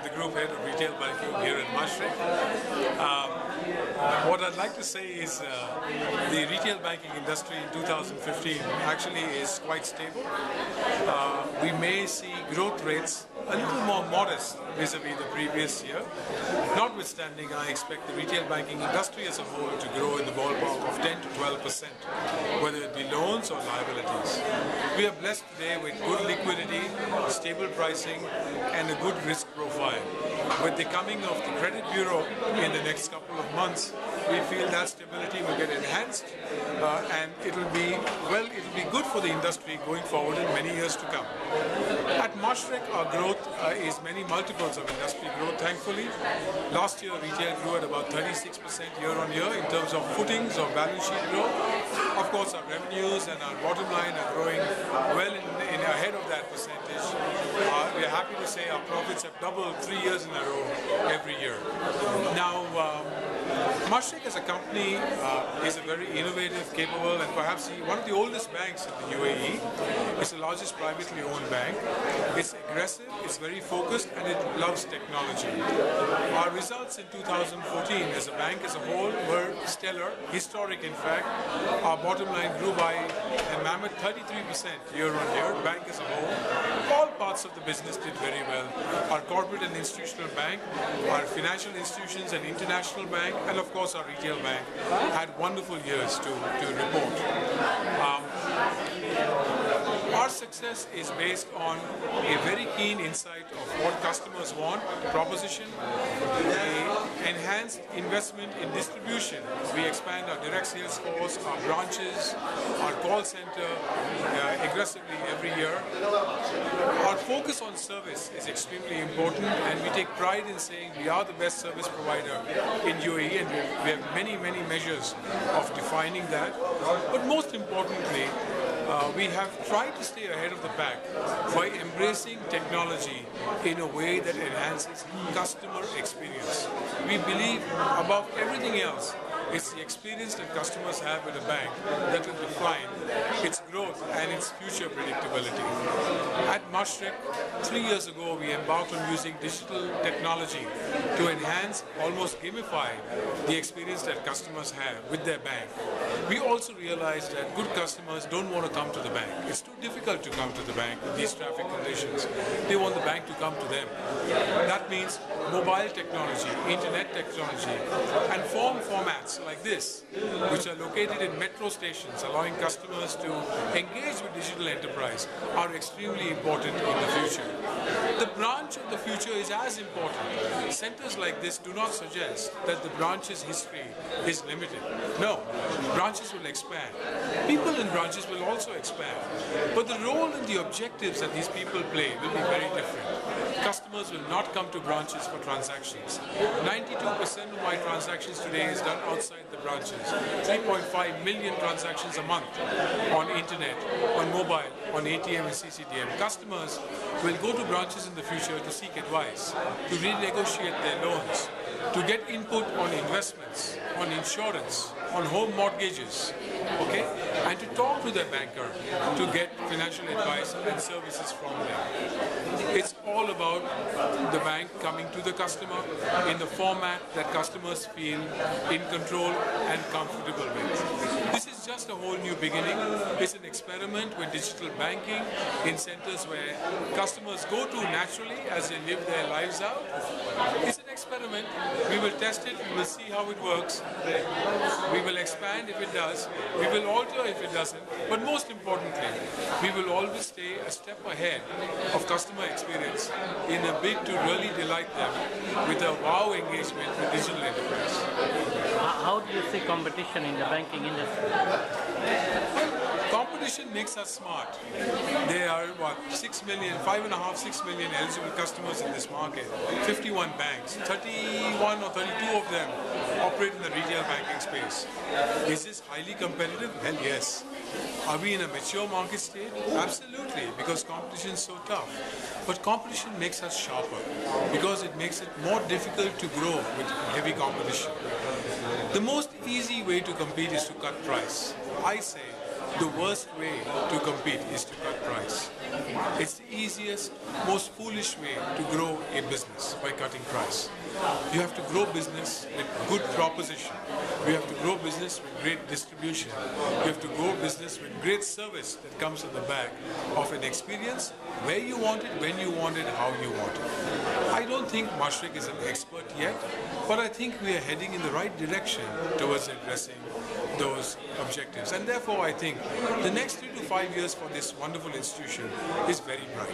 the Group Head of Retail Banking here at Mashreq. What I'd like to say is the retail banking industry in 2015 actually is quite stable. We may see growth rates a little more modest vis-a-vis the previous year. Notwithstanding, I expect the retail banking industry as a whole to grow in the ballpark of 10 to 12%, whether it be loans or liabilities. We are blessed today with good liquidity, stable pricing, and a good risk profile. With the coming of the Credit Bureau in the next couple of months, we feel that stability will get enhanced and it'll be good for the industry going forward in many years to come. At Mashreq, our growth is many multiples of industry growth, thankfully. Last year, retail grew at about 36% year on year in terms of footings or balance sheet growth. Of course, our revenues and our bottom line are growing well in ahead of that percentage. We are happy to say our profits have doubled 3 years in a row every year. Now, Mashreq as a company is a very innovative, capable, and perhaps one of the oldest banks in the UAE. It's the largest privately owned bank. It's aggressive, it's very focused, and it loves technology. Our results in 2014 as a bank as a whole were stellar, historic in fact. Our bottom line grew by a mammoth 33% year on year, bank as a whole. All parts of the business did very well. Our corporate and institutional bank, our financial institutions and international bank, and of course our retail bank had wonderful years to report. Our success is based on a very keen insight of what customers want, proposition, enhanced investment in distribution. We expand our direct sales force, our branches, our call center aggressively every year. Our focus on service is extremely important, and we take pride in saying we are the best service provider in UAE, and we have many measures of defining that. But most importantly, we have tried to stay ahead of the pack by embracing technology in a way that enhances customer experience. We believe above everything else, it's the experience that customers have with a bank that will define its growth and its future predictability. At Mashreq, 3 years ago, we embarked on using digital technology to enhance, almost gamify, the experience that customers have with their bank. We also realized that good customers don't want to come to the bank. It's too difficult to come to the bank with these traffic conditions. They want the bank to come to them. That means mobile technology, internet technology, and formats like this, which are located in metro stations, allowing customers to engage with digital enterprise, are extremely important in the future. The branch of the future is as important. Centers like this do not suggest that the branch's history is limited. No, branches will expand. People in branches will also expand. But the role and the objectives that these people play will be very different. Customers will not come to branches for transactions. 92% of my transactions today is done outside the branches. 3.5 million transactions a month on internet, on mobile, on ATM and CCTM. Customers will go to branches in the future to seek advice, to renegotiate their loans, to get input on investments, on insurance, on home mortgages, okay, and to talk to their banker to get financial advice and services from them. It's all about the bank coming to the customer in the format that customers feel in control and comfortable with. This is just a whole new beginning. It's an experiment with digital banking in centers where customers go to naturally as they live their lives out. It's an experiment. We will test it. We will see how it works. We will expand if it does. We will alter if it doesn't. But most importantly, we will always stay a step ahead of customer experience in a bid to really delight them with a wow engagement with digital enterprise. How do you see competition in the banking industry? Competition makes us smart. There are, what, 6 million, 5.5, 6 million eligible customers in this market. 51 banks, 31 or 32 of them operate in the retail banking space. Is this highly competitive? Hell yes. Are we in a mature market state? Absolutely, because competition is so tough. But competition makes us sharper because it makes it more difficult to grow with heavy competition. The most easy way to compete is to cut price. I say the worst way to compete is to cut price. It's the easiest, most foolish way to grow a business, by cutting price. You have to grow business with good proposition. You have to grow business with great distribution. You have to grow business with great service that comes on the back of an experience where you want it, when you want it, how you want it. I don't think Mashreq is an expert yet, but I think we are heading in the right direction towards addressing those objectives. And therefore, I think the next 3 to 5 years for this wonderful institution is very bright.